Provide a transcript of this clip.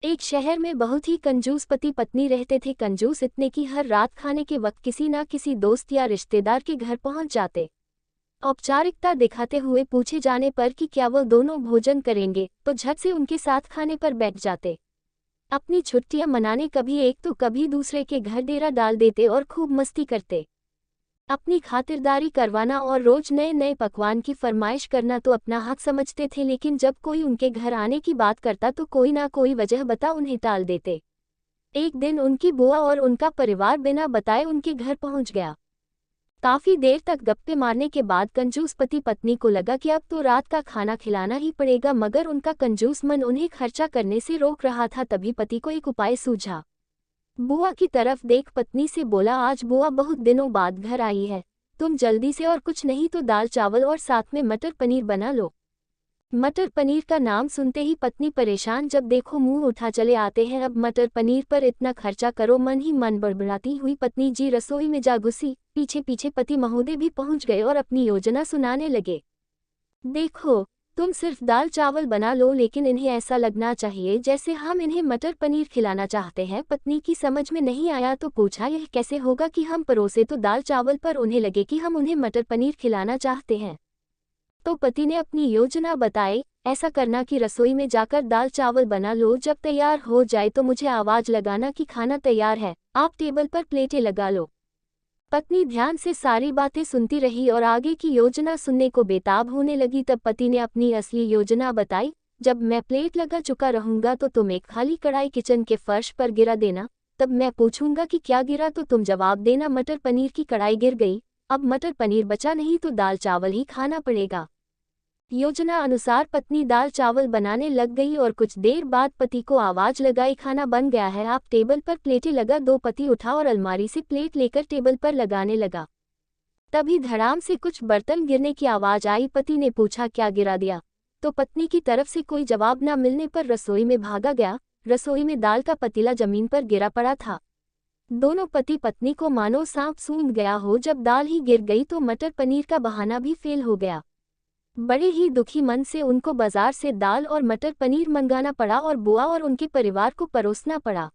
एक शहर में बहुत ही कंजूस पति पत्नी रहते थे। कंजूस इतने कि हर रात खाने के वक्त किसी ना किसी दोस्त या रिश्तेदार के घर पहुंच जाते। औपचारिकता दिखाते हुए पूछे जाने पर कि क्या वो दोनों भोजन करेंगे तो झट से उनके साथ खाने पर बैठ जाते। अपनी छुट्टियां मनाने कभी एक तो कभी दूसरे के घर डेरा डाल देते और खूब मस्ती करते। अपनी खातिरदारी करवाना और रोज नए नए पकवान की फरमाइश करना तो अपना हक समझते थे, लेकिन जब कोई उनके घर आने की बात करता तो कोई ना कोई वजह बता उन्हें टाल देते। एक दिन उनकी बुआ और उनका परिवार बिना बताए उनके घर पहुंच गया। काफी देर तक गप्पे मारने के बाद कंजूस पति पत्नी को लगा कि अब तो रात का खाना खिलाना ही पड़ेगा, मगर उनका कंजूस मन उन्हें खर्चा करने से रोक रहा था। तभी पति को एक उपाय सूझा। बुआ की तरफ देख पत्नी से बोला, आज बुआ बहुत दिनों बाद घर आई है, तुम जल्दी से और कुछ नहीं तो दाल चावल और साथ में मटर पनीर बना लो। मटर पनीर का नाम सुनते ही पत्नी परेशान, जब देखो मुंह उठा चले आते हैं, अब मटर पनीर पर इतना खर्चा करो। मन ही मन बड़बड़ाती हुई पत्नी जी रसोई में जा घुसी। पीछे पीछे पति महोदय भी पहुंच गए और अपनी योजना सुनाने लगे। देखो, तुम सिर्फ दाल चावल बना लो, लेकिन इन्हें ऐसा लगना चाहिए जैसे हम इन्हें मटर पनीर खिलाना चाहते हैं। पत्नी की समझ में नहीं आया तो पूछा, यह कैसे होगा कि हम परोसे तो दाल चावल पर उन्हें लगे कि हम उन्हें मटर पनीर खिलाना चाहते हैं। तो पति ने अपनी योजना बताई, ऐसा करना कि रसोई में जाकर दाल चावल बना लो, जब तैयार हो जाए तो मुझे आवाज लगाना कि खाना तैयार है, आप टेबल पर प्लेटें लगा लो। पत्नी ध्यान से सारी बातें सुनती रही और आगे की योजना सुनने को बेताब होने लगी। तब पति ने अपनी असली योजना बताई, जब मैं प्लेट लगा चुका रहूंगा तो तुम एक खाली कढ़ाई किचन के फर्श पर गिरा देना। तब मैं पूछूंगा कि क्या गिरा तो तुम जवाब देना, मटर पनीर की कढ़ाई गिर गई। अब मटर पनीर बचा नहीं तो दाल चावल ही खाना पड़ेगा। योजना अनुसार पत्नी दाल चावल बनाने लग गई और कुछ देर बाद पति को आवाज लगाई, खाना बन गया है, आप टेबल पर प्लेटें लगा दो। पति उठा और अलमारी से प्लेट लेकर टेबल पर लगाने लगा। तभी धड़ाम से कुछ बर्तन गिरने की आवाज आई। पति ने पूछा, क्या गिरा दिया? तो पत्नी की तरफ से कोई जवाब न मिलने पर रसोई में भागा गया। रसोई में दाल का पतीला जमीन पर गिरा पड़ा था। दोनों पति पत्नी को मानो सांप सूंघ गया हो। जब दाल ही गिर गई तो मटर पनीर का बहाना भी फेल हो गया। बड़े ही दुखी मन से उनको बाजार से दाल और मटर पनीर मंगाना पड़ा और बुआ और उनके परिवार को परोसना पड़ा।